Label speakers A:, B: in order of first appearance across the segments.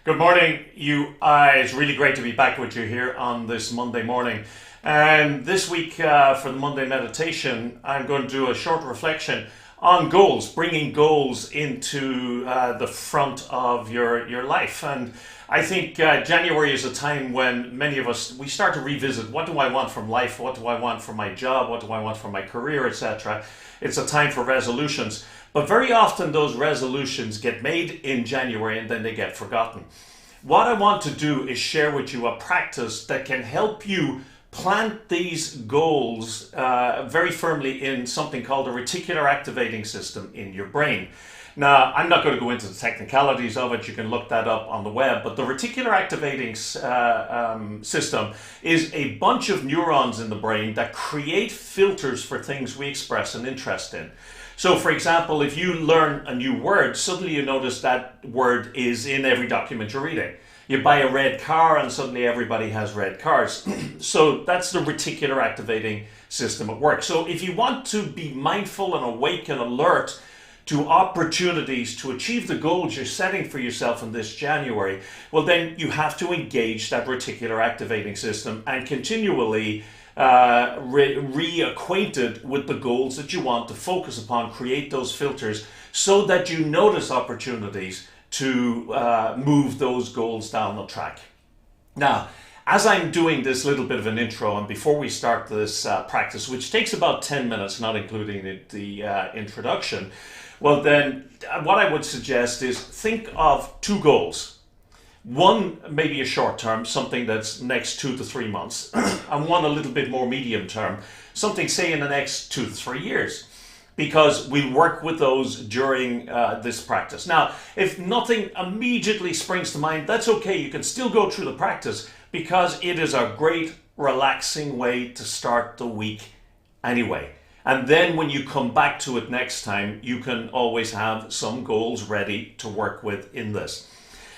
A: Good morning, you. It's really great to be back with you here on this Monday morning. And this week, for the Monday meditation, I'm going to do a short reflection on goals, bringing goals into the front of your life. And I think January is a time when many of us we start to revisit, what do I want from life? What do I want from my job? What do I want from my career, etc. It's a time for resolutions. But very often those resolutions get made in January and then they get forgotten. What I want to do is share with you a practice that can help you plant these goals very firmly in something called a reticular activating system in your brain. Now, I'm not going to go into the technicalities of it. You can look that up on the web. But the reticular activating system is a bunch of neurons in the brain that create filters for things we express an interest in. So, for example, if you learn a new word, suddenly you notice that word is in every document you're reading. You buy a red car and suddenly everybody has red cars. So that's the reticular activating system at work. So if you want to be mindful and awake and alert to opportunities to achieve the goals you're setting for yourself in this January, well, then you have to engage that reticular activating system and continually reacquainted with the goals that you want to focus upon, create those filters so that you notice opportunities to move those goals down the track. Now, as I'm doing this little bit of an intro, and before we start this practice, which takes about 10 minutes, not including the introduction, well then, what I would suggest is think of two goals. One, maybe a short term, something that's next 2 to 3 months, and one a little bit more medium term, something say in the next 2 to 3 years, because we'll work with those during this practice. Now, if nothing immediately springs to mind, that's okay. You can still go through the practice because it is a great, relaxing way to start the week anyway. And then when you come back to it next time, you can always have some goals ready to work with in this.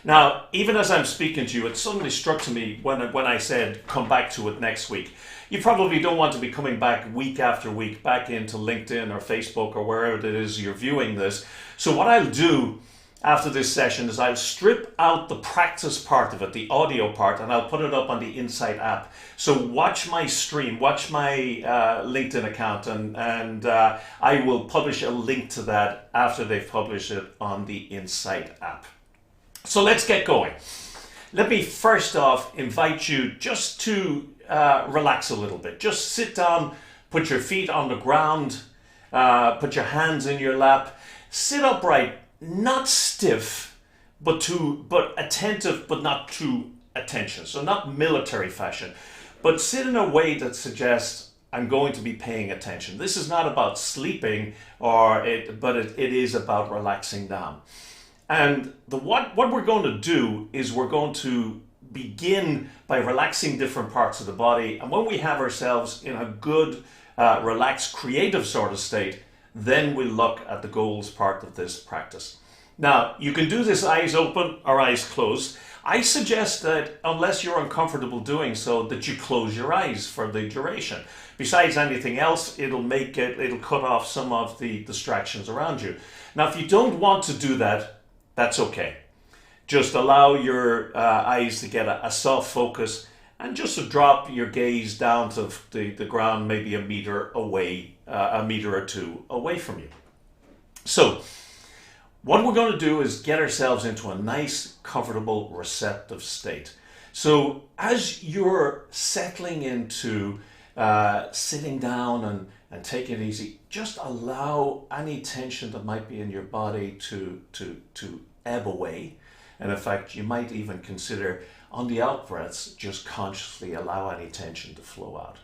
A: Now, even as I'm speaking to you, it suddenly struck to me when I said come back to it next week. You probably don't want to be coming back week after week back into LinkedIn or Facebook or wherever it is you're viewing this. So what I'll do after this session is I'll strip out the practice part of it, the audio part, and I'll put it up on the Insight app. So watch my stream, watch my LinkedIn account, and I will publish a link to that after they've published it on the Insight app. So let's get going. Let me first off invite you just to relax a little bit. Just sit down, put your feet on the ground, put your hands in your lap, sit upright, not stiff, but attentive, but not too attention. So not military fashion, but sit in a way that suggests I'm going to be paying attention. This is not about sleeping, but it is about relaxing down. And what we're going to do is we're going to begin by relaxing different parts of the body. And when we have ourselves in a good, relaxed, creative sort of state, then we'll look at the goals part of this practice. Now, you can do this eyes open or eyes closed. I suggest that unless you're uncomfortable doing so, that you close your eyes for the duration. Besides anything else, it'll cut off some of the distractions around you. Now, if you don't want to do that, that's okay. Just allow your eyes to get a soft focus and just to drop your gaze down to the ground, maybe a meter away, a meter or two away from you. So what we're going to do is get ourselves into a nice, comfortable, receptive state. So as you're settling into sitting down and take it easy, just allow any tension that might be in your body to ebb away. And in fact, you might even consider on the out breaths, just consciously allow any tension to flow out.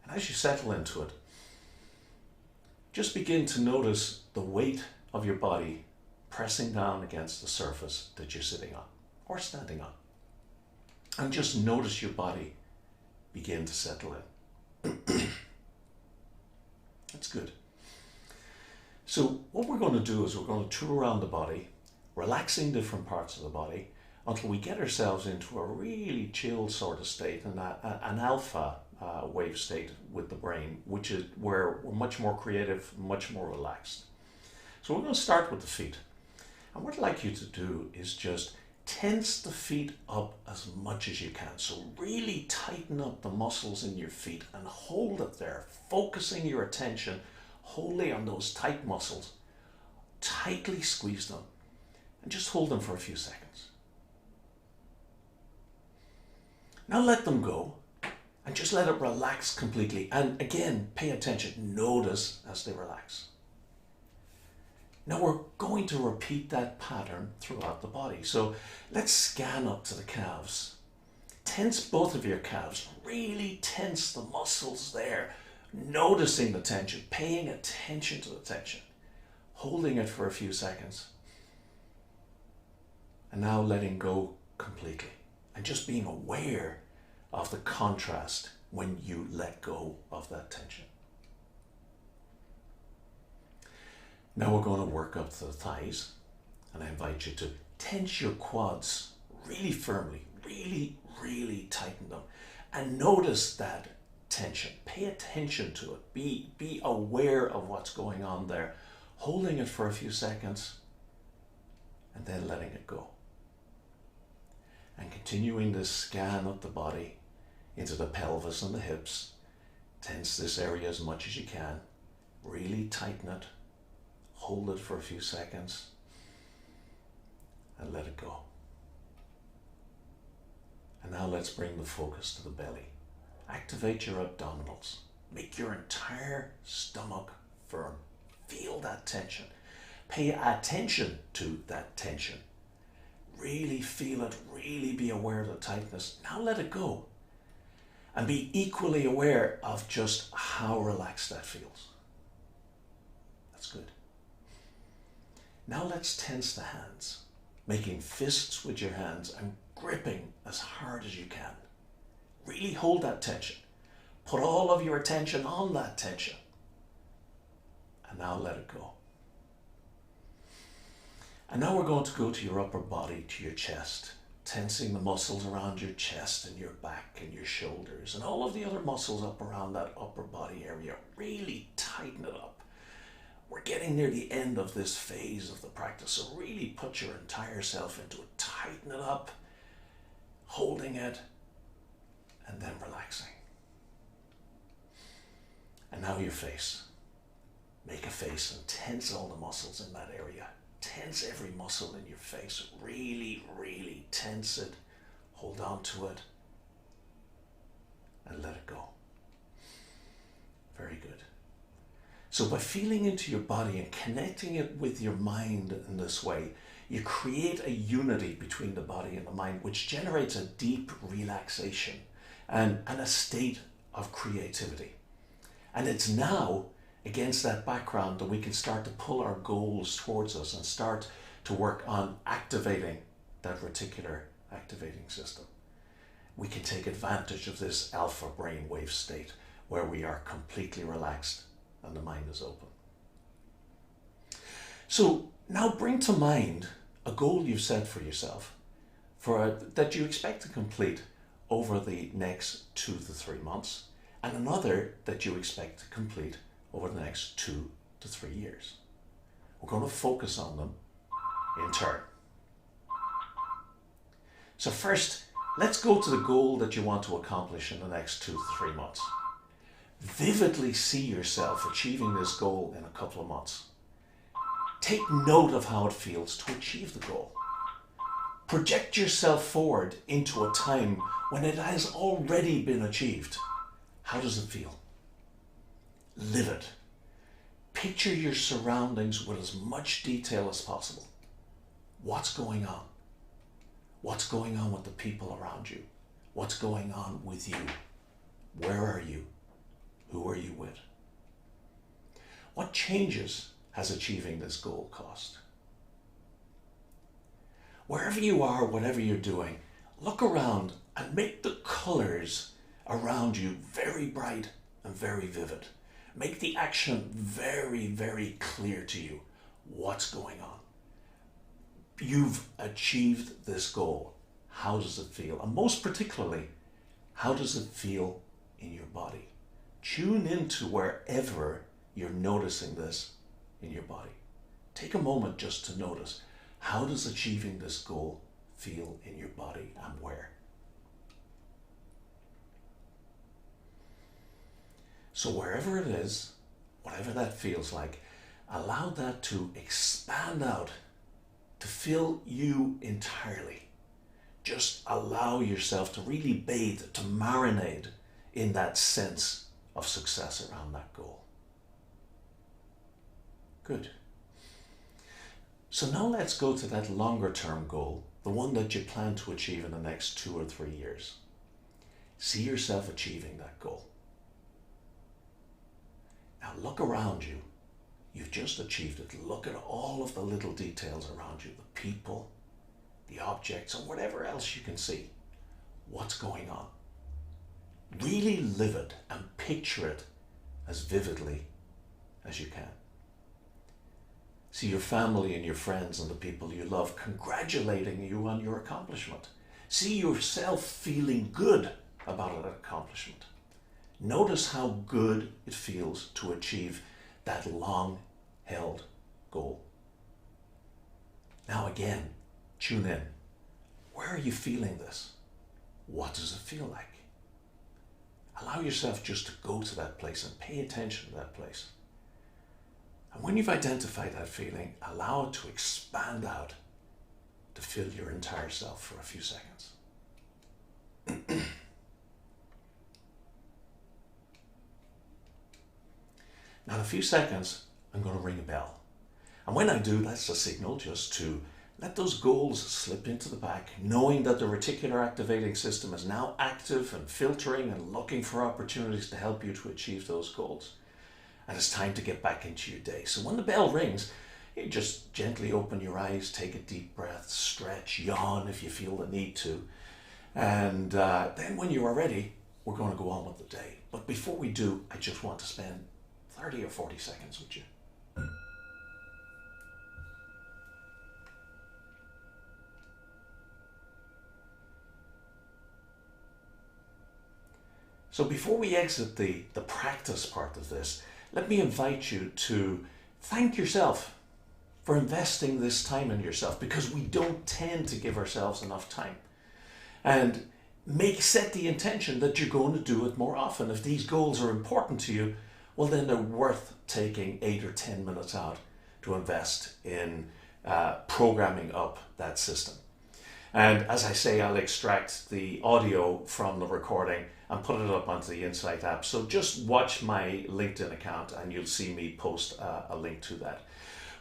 A: And as you settle into it, just begin to notice the weight of your body pressing down against the surface that you're sitting on or standing on. And just notice your body begin to settle in. That's good. So what we're going to do is we're going to tour around the body, relaxing different parts of the body until we get ourselves into a really chill sort of state and an alpha wave state with the brain, which is where we're much more creative, much more relaxed. So we're going to start with the feet. And what I'd like you to do is just tense the feet up as much as you can. So really tighten up the muscles in your feet and hold it there, focusing your attention wholly on those tight muscles. Tightly squeeze them and just hold them for a few seconds. Now let them go and just let it relax completely. And again, pay attention. Notice as they relax. Now we're going to repeat that pattern throughout the body. So let's scan up to the calves. Tense both of your calves. Really tense the muscles there. Noticing the tension, paying attention to the tension. Holding it for a few seconds. And now letting go completely. And just being aware of the contrast when you let go of that tension. Now we're going to work up to the thighs, and I invite you to tense your quads really firmly, really tighten them, and notice that tension. Pay attention to it. Be aware of what's going on there, holding it for a few seconds, and then letting it go. And continuing this scan up the body into the pelvis and the hips. Tense this area as much as you can. Really tighten it. Hold it for a few seconds and let it go. And now let's bring the focus to the belly. Activate your abdominals. Make your entire stomach firm. Feel that tension. Pay attention to that tension. Really feel it. Really be aware of the tightness. Now let it go. And be equally aware of just how relaxed that feels. That's good. Now let's tense the hands, making fists with your hands and gripping as hard as you can. Really hold that tension. Put all of your attention on that tension. And now let it go. And now we're going to go to your upper body, to your chest, tensing the muscles around your chest and your back and your shoulders and all of the other muscles up around that upper body area. Really tighten it up. We're getting near the end of this phase of the practice, so really put your entire self into it. Tighten it up, holding it, and then relaxing. And now your face. Make a face and tense all the muscles in that area. Tense every muscle in your face. Really tense it. Hold on to it. And let it go. Very good. So by feeling into your body and connecting it with your mind in this way, you create a unity between the body and the mind, which generates a deep relaxation and a state of creativity. And it's now against that background that we can start to pull our goals towards us and start to work on activating that reticular activating system. We can take advantage of this alpha brainwave state where we are completely relaxed and the mind is open. So now bring to mind a goal you've set for yourself that you expect to complete over the next 2 to 3 months, and another that you expect to complete over the next 2 to 3 years. We're going to focus on them in turn. So first, let's go to the goal that you want to accomplish in the next 2 to 3 months. Vividly see yourself achieving this goal in a couple of months. Take note of how it feels to achieve the goal. Project yourself forward into a time when it has already been achieved. How does it feel? Live it. Picture your surroundings with as much detail as possible. What's going on? What's going on with the people around you? What's going on with you? Where are you? Who are you with? What changes has achieving this goal cost? Wherever you are, whatever you're doing, look around and make the colors around you very bright and very vivid. Make the action very clear to you. What's going on? You've achieved this goal. How does it feel? And most particularly, how does it feel in your body? Tune into wherever you're noticing this in your body. Take a moment just to notice, how does achieving this goal feel in your body and where? So wherever it is, whatever that feels like, allow that to expand out, to fill you entirely. Just allow yourself to really bathe, to marinate in that sense of success around that goal. Good. So now let's go to that longer term goal, the one that you plan to achieve in the next 2 or 3 years. See yourself achieving that goal. Now look around you. You've just achieved it. Look at all of the little details around you, the people, the objects, and whatever else you can see. What's going on? Really live it and picture it as vividly as you can. See your family and your friends and the people you love congratulating you on your accomplishment. See yourself feeling good about an accomplishment. Notice how good it feels to achieve that long-held goal. Now again, tune in. Where are you feeling this? What does it feel like? Allow yourself just to go to that place and pay attention to that place. And when you've identified that feeling, allow it to expand out to fill your entire self for a few seconds. Now in a few seconds, I'm going to ring a bell. And when I do, that's a signal just to let those goals slip into the back, knowing that the reticular activating system is now active and filtering and looking for opportunities to help you to achieve those goals. And it's time to get back into your day. So when the bell rings, you just gently open your eyes, take a deep breath, stretch, yawn if you feel the need to. And then when you are ready, we're going to go on with the day. But before we do, I just want to spend 30 or 40 seconds with you. So before we exit the practice part of this, let me invite you to thank yourself for investing this time in yourself, because we don't tend to give ourselves enough time. And set the intention that you're going to do it more often. If these goals are important to you, well then they're worth taking 8 or 10 minutes out to invest in programming up that system. And as I say, I'll extract the audio from the recording and put it up onto the Insight app. So just watch my LinkedIn account and you'll see me post a link to that.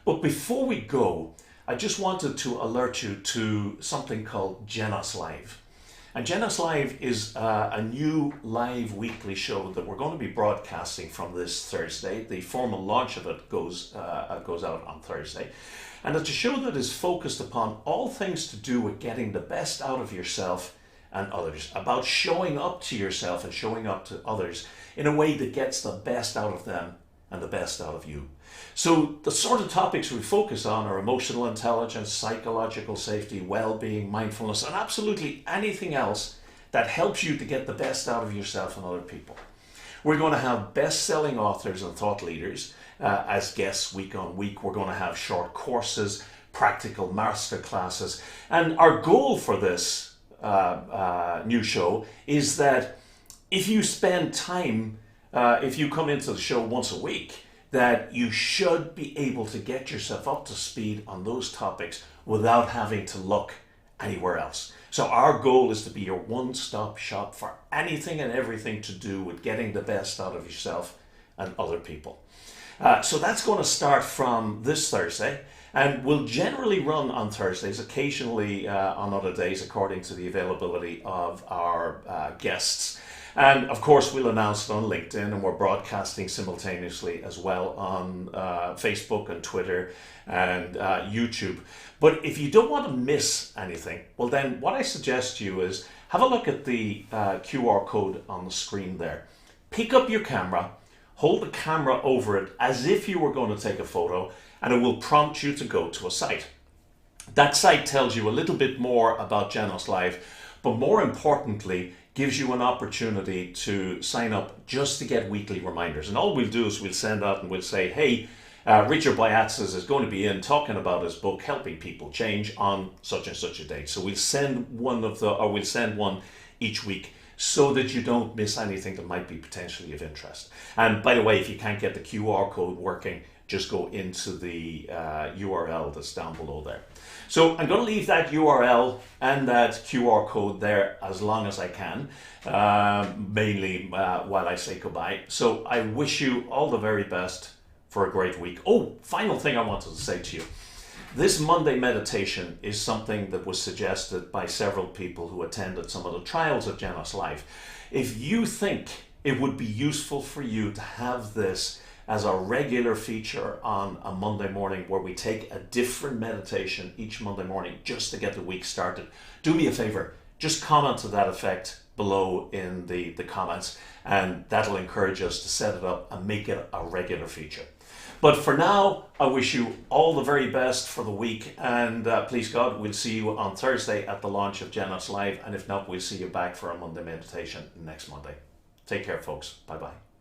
A: But before we go, I just wanted to alert you to something called Genos Live. And Genos Live is a new live weekly show that we're going to be broadcasting from this Thursday. The formal launch of it goes out on Thursday. And it's a show that is focused upon all things to do with getting the best out of yourself and others, about showing up to yourself and showing up to others in a way that gets the best out of them and the best out of you. So the sort of topics we focus on are emotional intelligence, psychological safety, well-being, mindfulness, and absolutely anything else that helps you to get the best out of yourself and other people. We're going to have best-selling authors and thought leaders as guests week on week. We're going to have short courses, practical master classes, and our goal for this new show is that if you spend time, if you come into the show once a week, that you should be able to get yourself up to speed on those topics without having to look anywhere else. So our goal is to be your one-stop shop for anything and everything to do with getting the best out of yourself and other people. So that's going to start from this Thursday, and will generally run on Thursdays, occasionally on other days according to the availability of our guests. And of course we'll announce it on LinkedIn, and we're broadcasting simultaneously as well on Facebook and Twitter and YouTube. But if you don't want to miss anything, well then what I suggest to you is have a look at the QR code on the screen there. Pick up your camera, hold the camera over it as if you were going to take a photo, and it will prompt you to go to a site. That site tells you a little bit more about Genos Live, but more importantly, gives you an opportunity to sign up just to get weekly reminders. And all we'll do is we'll send out and we'll say, hey, Richard Boyatzis is going to be in talking about his book, Helping People Change, on such and such a date. So we'll send one each week so that you don't miss anything that might be potentially of interest. And by the way, if you can't get the QR code working, just go into the URL that's down below there. So I'm going to leave that URL and that QR code there as long as I can, mainly while I say goodbye. So I wish you all the very best for a great week. Oh, final thing I wanted to say to you. This Monday meditation is something that was suggested by several people who attended some of the trials of Genos Live. If you think it would be useful for you to have this as a regular feature on a Monday morning where we take a different meditation each Monday morning just to get the week started, do me a favor, just comment to that effect below in the comments, and that'll encourage us to set it up and make it a regular feature. But for now, I wish you all the very best for the week, and please God, we'll see you on Thursday at the launch of Genos Live, and if not, we'll see you back for a Monday meditation next Monday. Take care, folks. Bye-bye.